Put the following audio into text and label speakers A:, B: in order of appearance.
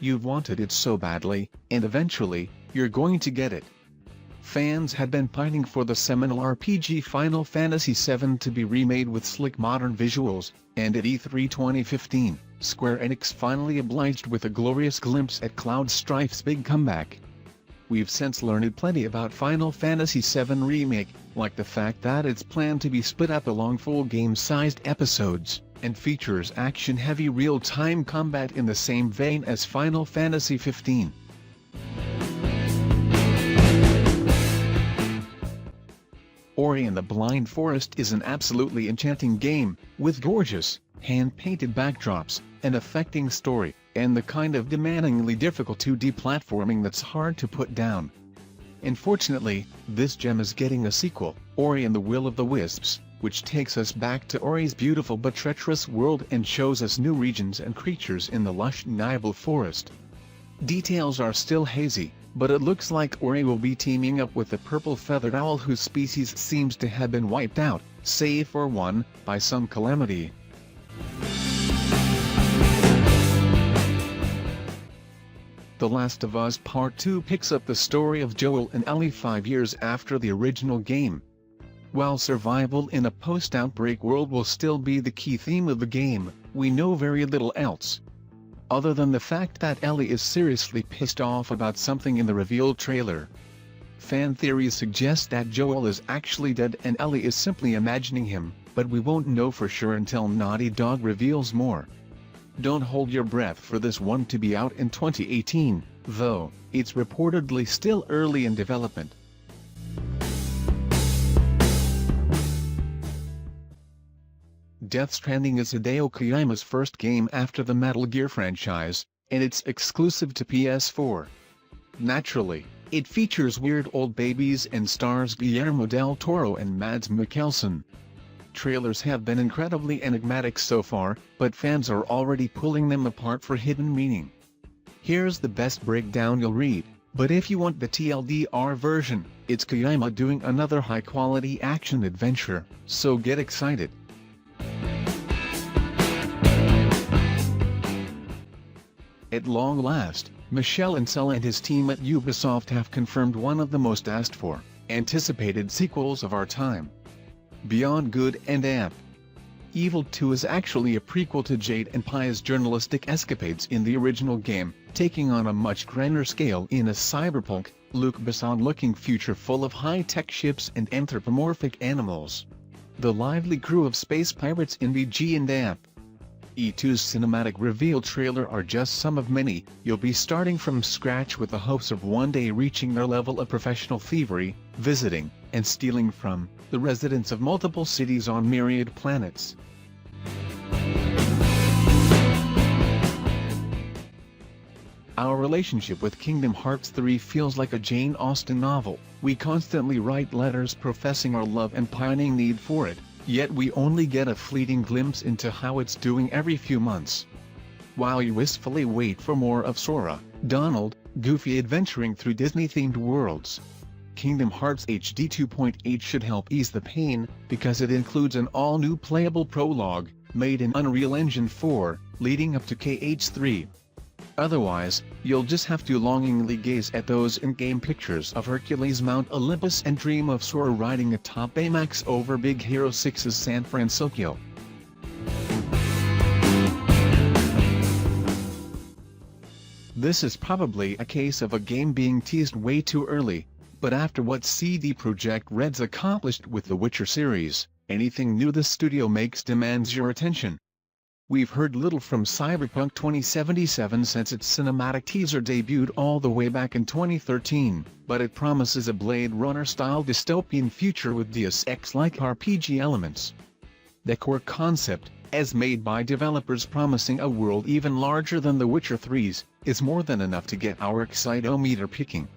A: You've wanted it so badly, and eventually, you're going to get it. Fans had been pining for the seminal RPG Final Fantasy VII to be remade with slick modern visuals, and at E3 2015, Square Enix finally obliged with a glorious glimpse at Cloud Strife's big comeback. We've since learned plenty about Final Fantasy VII Remake, like the fact that it's planned to be split up along full game-sized episodes, and features action-heavy real-time combat in the same vein as Final Fantasy XV. Ori and the Blind Forest is an absolutely enchanting game, with gorgeous, hand-painted backdrops, an affecting story, and the kind of demandingly difficult 2D platforming that's hard to put down. Unfortunately, this gem is getting a sequel, Ori and the Will of the Wisps, which takes us back to Ori's beautiful but treacherous world and shows us new regions and creatures in the lush Nibel forest. Details are still hazy, but it looks like Ori will be teaming up with the purple-feathered owl whose species seems to have been wiped out, save for one, by some calamity. The Last of Us Part 2 picks up the story of Joel and Ellie 5 years after the original game. While survival in a post-outbreak world will still be the key theme of the game, we know very little else. Other than the fact that Ellie is seriously pissed off about something in the reveal trailer. Fan theories suggest that Joel is actually dead and Ellie is simply imagining him, but we won't know for sure until Naughty Dog reveals more. Don't hold your breath for this one to be out in 2018, though, it's reportedly still early in development. Death Stranding is Hideo Kojima's first game after the Metal Gear franchise, and it's exclusive to PS4. Naturally, it features weird old babies and stars Guillermo del Toro and Mads Mikkelsen. Trailers have been incredibly enigmatic so far, but fans are already pulling them apart for hidden meaning. Here's the best breakdown you'll read, but if you want the TLDR version, it's Kojima doing another high-quality action-adventure, so get excited. At long last, Michel Ancel and his team at Ubisoft have confirmed one of the most asked-for, anticipated sequels of our time. Beyond Good and Amp. Evil 2 is actually a prequel to Jade Empire's journalistic escapades in the original game, taking on a much grander scale in a cyberpunk, Luc Besson-looking future full of high-tech ships and anthropomorphic animals. The lively crew of space pirates in BG and Amp. E2's cinematic reveal trailer are just some of many. You'll be starting from scratch with the hopes of one day reaching their level of professional thievery, visiting, and stealing from the residents of multiple cities on myriad planets. Our relationship with Kingdom Hearts 3 feels like a Jane Austen novel. We constantly write letters professing our love and pining need for it, yet we only get a fleeting glimpse into how it's doing every few months. While you wistfully wait for more of Sora, Donald, Goofy adventuring through Disney-themed worlds. Kingdom Hearts HD 2.8 should help ease the pain, because it includes an all-new playable prologue, made in Unreal Engine 4, leading up to KH3. Otherwise, you'll just have to longingly gaze at those in-game pictures of Hercules Mount Olympus and dream of Sora riding atop Baymax over Big Hero 6's San Francisco. This is probably a case of a game being teased way too early, but after what CD Projekt Red's accomplished with the Witcher series, anything new the studio makes demands your attention. We've heard little from Cyberpunk 2077 since its cinematic teaser debuted all the way back in 2013, but it promises a Blade Runner-style dystopian future with Deus Ex-like RPG elements. The core concept, as made by developers promising a world even larger than The Witcher 3's, is more than enough to get our excitometer picking.